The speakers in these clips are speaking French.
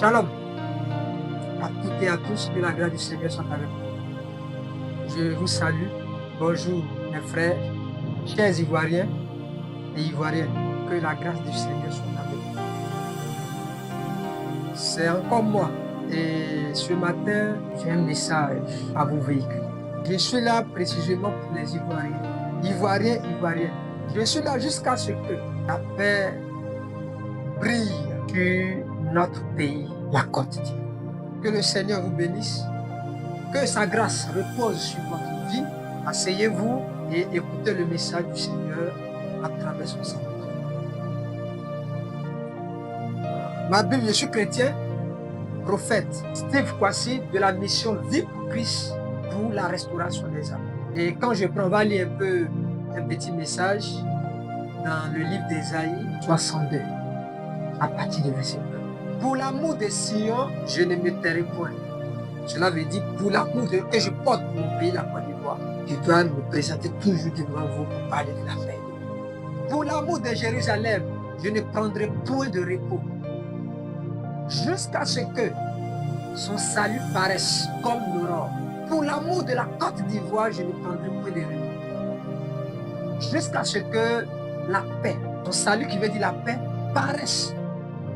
Shalom à toutes et à tous, que la grâce du Seigneur soit avec vous. Je vous salue. Bonjour mes frères, chers Ivoiriens et Ivoiriennes, que la grâce du Seigneur soit avec vous. C'est encore moi et ce matin, j'ai un message à vous véhiculer. Je suis là précisément pour les Ivoiriens, Ivoiriens, Ivoiriennes. Je suis là jusqu'à ce que la paix brille sur notre pays, la Côte d'Ivoire. Que le Seigneur vous bénisse, que sa grâce repose sur votre vie. Asseyez-vous et écoutez le message du Seigneur à travers son sang. Ma Bible, je suis chrétien, prophète Steve Kwasi de la mission Vie pour Christ pour la restauration des âmes. Et quand je prends, on va lire un petit message dans le livre d'Ésaïe 62, à partir du verset 1. Pour l'amour de Sion, je ne me tairai point. Cela veut dire, pour l'amour que je porte pour mon pays, la Côte d'Ivoire, je dois me présenter toujours devant vous pour parler de la paix. Pour l'amour de Jérusalem, je ne prendrai point de repos, jusqu'à ce que son salut paraisse comme l'aurore. Pour l'amour de la Côte d'Ivoire, je ne prendrai point de repos, jusqu'à ce que la paix, son salut qui veut dire la paix, paraisse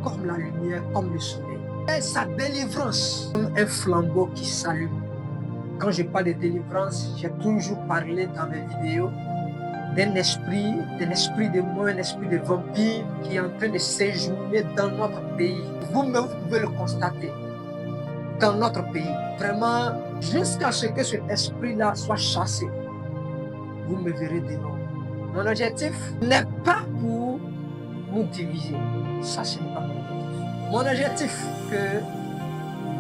comme la lumière, comme le soleil. Et sa délivrance, comme un flambeau qui s'allume. Quand je parle de délivrance, j'ai toujours parlé dans mes vidéos d'un esprit de mort, un esprit de vampire qui est en train de séjourner dans notre pays. Vous-même, vous pouvez le constater dans notre pays. Vraiment, jusqu'à ce que cet esprit-là soit chassé, vous me verrez devant. Mon objectif n'est pas pour nous diviser. Ça, ce n'est pas mon objectif. Mon objectif, que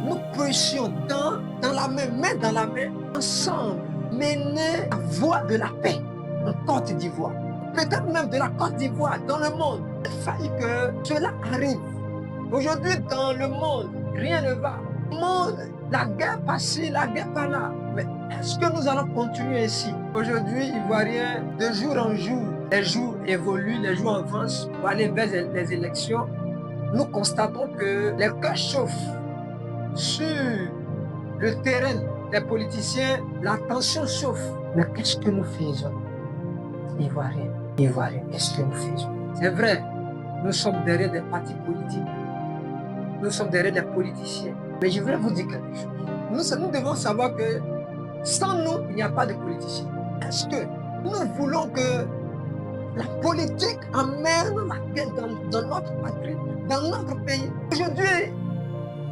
nous puissions dans la main dans la main, ensemble, mener la voie de la paix en Côte d'Ivoire. Peut-être même de la Côte d'Ivoire dans le monde. Il faille que cela arrive. Aujourd'hui, dans le monde, rien ne va. Le monde, la guerre par-ci, la guerre par-là. Mais est-ce que nous allons continuer ainsi? Aujourd'hui, Ivoiriens, de jour en jour, les jours évoluent, les jours avancent pour aller vers les élections. Nous constatons que les cœurs chauffent sur le terrain des politiciens, la tension chauffe. Mais qu'est-ce que nous faisons, Ivoiriens, qu'est-ce que nous faisons? C'est vrai, nous sommes derrière des partis politiques, nous sommes derrière des politiciens. Mais je voudrais vous dire quelque chose. Nous devons savoir que sans nous, il n'y a pas de politiciens. Est-ce que nous voulons que la politique amène la guerre dans notre patrie, dans notre pays? Aujourd'hui,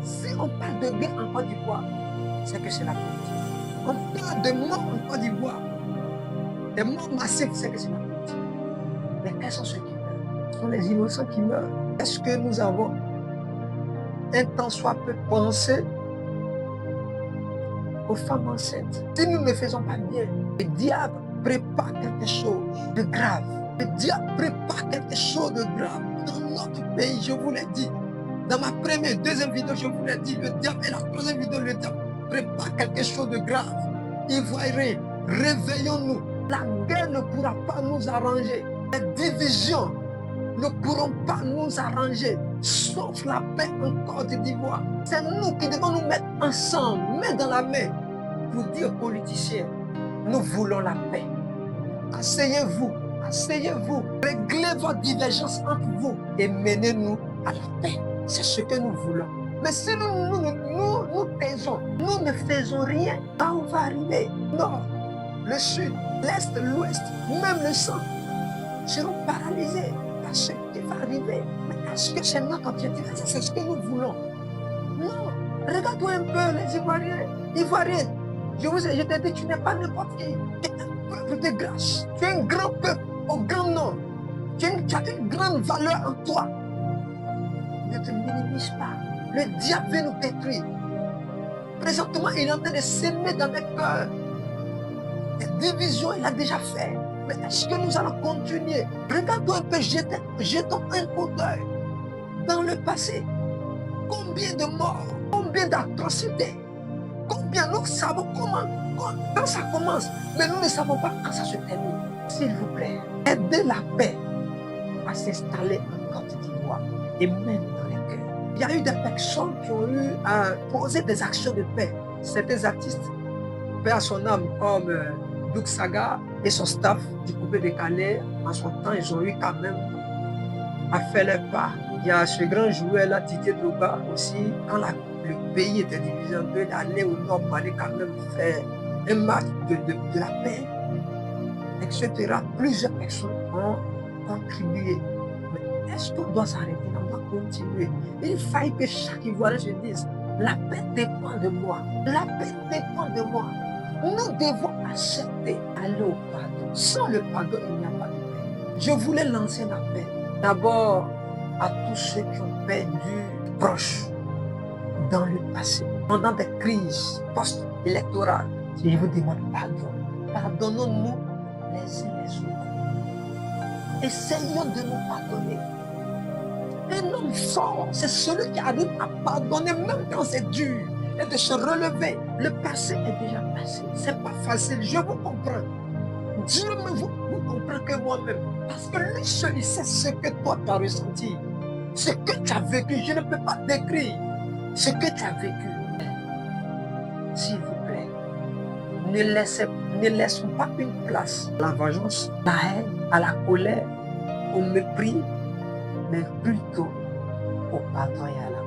si on parle de guerre en Côte d'Ivoire, c'est que c'est la politique. On parle de morts en Côte d'Ivoire, des morts massives, c'est que c'est la politique. Mais quels sont ceux qui meurent? Ce sont les innocents qui meurent. Est-ce que nous avons un temps soit peu pensé aux femmes enceintes? Si nous ne faisons pas bien, le diable prépare quelque chose de grave. Le diable prépare quelque chose de grave dans notre pays, je vous l'ai dit. Dans ma première, deuxième vidéo, je vous l'ai dit, le diable, et la troisième vidéo, le diable prépare quelque chose de grave. Ivoiriens, réveillons-nous. La guerre ne pourra pas nous arranger. Les divisions ne pourront pas nous arranger, sauf la paix en Côte d'Ivoire. C'est nous qui devons nous mettre ensemble, main dans la main, pour dire aux politiciens, nous voulons la paix. Asseyez-vous. Asseyez-vous, réglez vos divergences entre vous et menez-nous à la paix. C'est ce que nous voulons. Mais si nous taisons, nous ne faisons rien, quand on va arriver, nord, le sud, l'est, l'ouest, même le centre, seront paralysés par ce qui va arriver. Mais est-ce que c'est notre objectif? C'est ce que nous voulons? Non. Regarde-toi un peu les Ivoiriens, Ivoiriennes. Je t'ai dit, tu n'es pas n'importe qui. Tu es un peuple de grâce. Tu es un grand peuple au grand nom. Tu as une grande valeur en toi. Ne te minimise pas. Le diable veut nous détruire. Présentement, il est en train de s'aimer dans les cœurs. Des divisions, il a déjà fait. Mais est-ce que nous allons continuer? Regarde-toi un peu, jetons un coup d'œil dans le passé. Combien de morts, combien d'atrocités, combien nous savons quand ça commence, mais nous ne savons pas quand ça se termine. S'il vous plaît, aidez la paix à s'installer en Côte d'Ivoire et même dans les cœurs. Il y a eu des personnes qui ont eu à poser des actions de paix. Certains artistes, paix à son âme, comme Doug Saga et son staff du coupé décalé, en son temps, ils ont eu quand même à faire les pas. Il y a ce grand joueur-là, Didier Drogba aussi, quand le pays était divisé en deux, d'aller au nord pour aller quand même faire un match de la paix, etc. Plusieurs personnes ont contribué. Mais est-ce qu'on doit s'arrêter? On doit continuer. Il faille que chaque Ivoirien se dise, la paix dépend de moi. La paix dépend de moi. Nous devons accepter, aller au pardon. Sans le pardon, il n'y a pas de paix. Je voulais lancer un appel. D'abord, à tous ceux qui ont perdu proches dans le passé, pendant des crises post-électorales. Je vous demande pardon. Pardonnons-nous les uns les autres. Essayons de nous pardonner. Un homme fort, c'est celui qui arrive à pardonner même quand c'est dur et de se relever. Le passé est déjà passé. C'est pas facile, je vous comprends. Dieu vous comprend que moi-même. Parce que lui seul, il sait ce que toi tu as ressenti. Ce que tu as vécu, je ne peux pas décrire ce que tu as vécu. S'il vous plaît, ne laissons pas une place à la vengeance, à la haine, à la colère, au mépris, mais plutôt au pardon et à la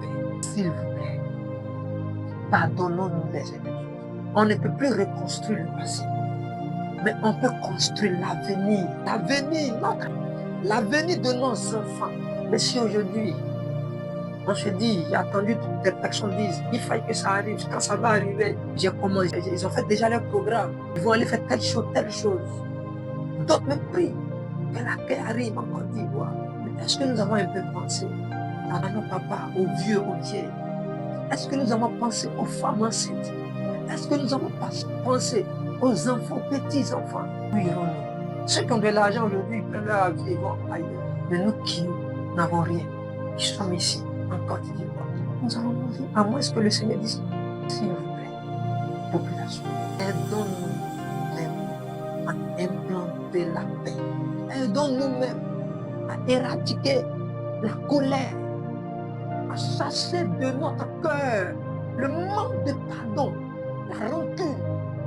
paix. S'il vous plaît, pardonnons-nous les uns les autres. On ne peut plus reconstruire le passé, mais on peut construire l'avenir. L'avenir de nos enfants. Mais si aujourd'hui, on se dit, j'ai attendu que des personnes disent, il faut que ça arrive, quand ça va arriver, j'ai commencé, ils ont fait déjà leur programme, ils vont aller faire telle chose. D'autres même prient que la paix arrive en Côte d'Ivoire. Mais est-ce que nous avons un peu pensé à nos papas, aux vieux, aux vieilles? Est-ce que nous avons pensé aux femmes enceintes? Est-ce que nous avons pensé aux enfants, petits-enfants? Où irons-nous? Ceux qui ont de l'argent aujourd'hui, ils prennent leur vie et vont ailleurs. Mais nous qui n'avons rien, qui sommes ici, en Côte d'Ivoire, nous allons mourir. À moins que le Seigneur dise, s'il vous plaît, population, aidons-nous même à implanter la paix. Aidons-nous même à éradiquer la colère, à chasser de notre cœur le manque de pardon, la rancune.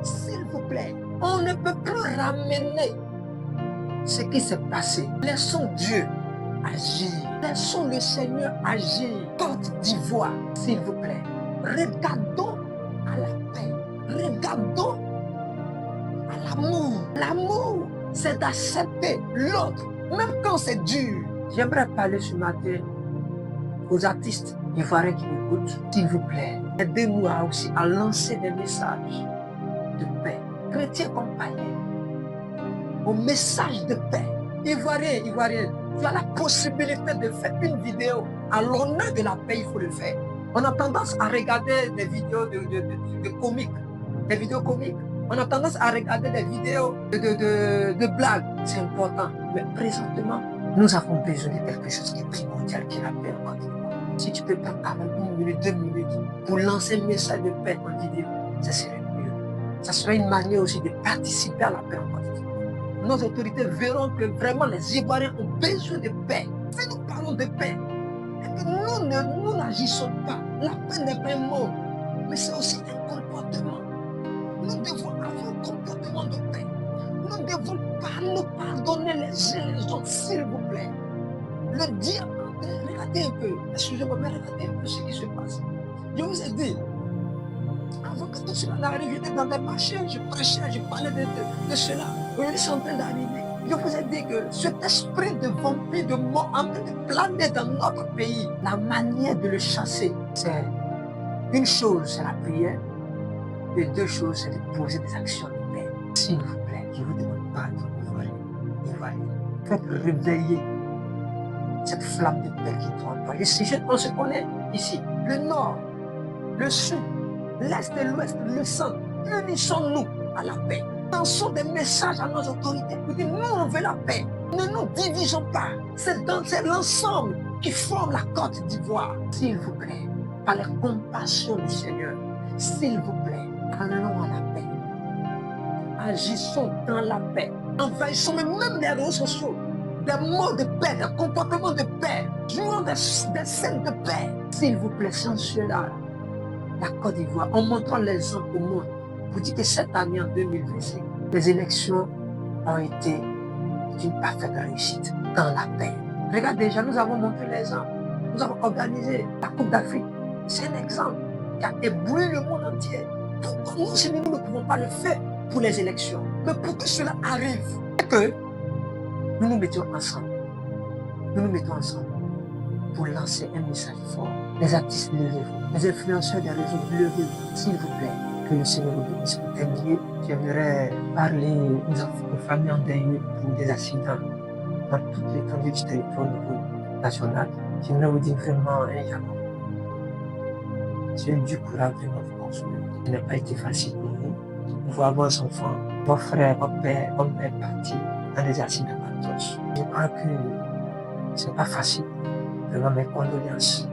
S'il vous plaît, on ne peut plus ramener ce qui s'est passé. Laissons Dieu agir. Laissons le Seigneur agir. Côte d'Ivoire, s'il vous plaît. Regardons à la paix. Regardons à l'amour. L'amour, c'est d'accepter l'autre, même quand c'est dur. J'aimerais parler ce matin aux artistes ivoiriens qui m'écoutent. S'il vous plaît, aidez-nous aussi à lancer des messages de paix. Chrétiens comme païens. Au message de paix. Ivoirien, Ivoirienne, tu as la possibilité de faire une vidéo à l'honneur de la paix, il faut le faire. On a tendance à regarder des vidéos de comiques, des vidéos comiques. On a tendance à regarder des vidéos de blagues. C'est important. Mais présentement, nous avons besoin de quelque chose qui est primordial, qui est la paix en Côte d'Ivoire. Si tu peux prendre quand même 1 minute, 2 minutes pour lancer un message de paix en vidéo, ça serait mieux. Ça serait une manière aussi de participer à la paix en Côte d'Ivoire. Nos autorités verront que vraiment les Ivoiriens ont besoin de paix. Si nous parlons de paix, et que nous n'agissons pas, la paix n'est pas un mot, mais c'est aussi un comportement. Nous devons avoir un comportement de paix. Nous ne devons pas nous pardonner les uns les autres, s'il vous plaît. Le diable, regardez un peu, excusez-moi, mais regardez un peu ce qui se passe. Je vous ai dit, avant que tout cela n'arrive, j'étais dans des marchés, je prêchais, je parlais de cela. Aujourd'hui, c'est en train d'arriver. Je vous ai dit que cet esprit de vampire, de mort, en train de planer dans notre pays, la manière de le chasser, c'est une chose, c'est la prière, et 2 choses, c'est de poser des actions de paix. S'il vous plaît, je vous demande pardon, Ivoiriens. Faites réveiller cette flamme de paix qui tourne pas. Ici, on se connaît ici, le nord, le sud, l'est et l'ouest, le centre. Unissons-nous à la paix. Lançons des messages à nos autorités pour dire nous on veut la paix. Ne nous divisons pas. C'est l'ensemble qui forme la Côte d'Ivoire. S'il vous plaît, par la compassion du Seigneur, s'il vous plaît, allons à la paix. Agissons dans la paix. Envahissons même les réseaux sociaux. Des mots de paix, des comportements de paix. Jouons des scènes de paix. S'il vous plaît, censurez-la. La Côte d'Ivoire, en montrant l'exemple au monde, pour dire que cette année, en 2025, les élections ont été d'une parfaite réussite dans la paix. Regarde déjà, nous avons montré l'exemple. Nous avons organisé la Coupe d'Afrique. C'est un exemple qui a ébloui le monde entier. Pourquoi nous, si nous ne pouvons pas le faire pour les élections? Mais pour que cela arrive, que nous nous mettions ensemble. Nous nous mettons ensemble pour lancer un message fort. Les artistes, levez-vous. Les influenceurs des réseaux, levez-vous. S'il vous plaît, que le Seigneur vous bénisse. Pour terminer, j'aimerais parler aux familles endeuillées pour des accidents dans toute l'étendue du territoire au niveau national. J'aimerais vous dire vraiment un jalon. J'ai eu du courage de vous consoler. Ce n'a pas été facile pour nous. Pour voir vos enfants, vos frères, vos pères, vos mères partis dans des accidents atroces. Je crois que c'est pas facile. Vraiment mes condoléances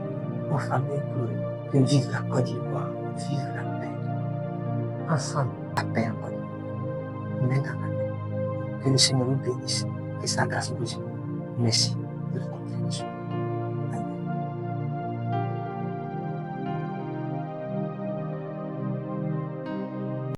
aux familles pour que vive la Côte d'Ivoire, vive la paix. Ensemble, la paix en Côte d'Ivoire. Main dans la main. Que le Seigneur vous bénisse. Que sa grâce vous aide. Merci de votre compréhension.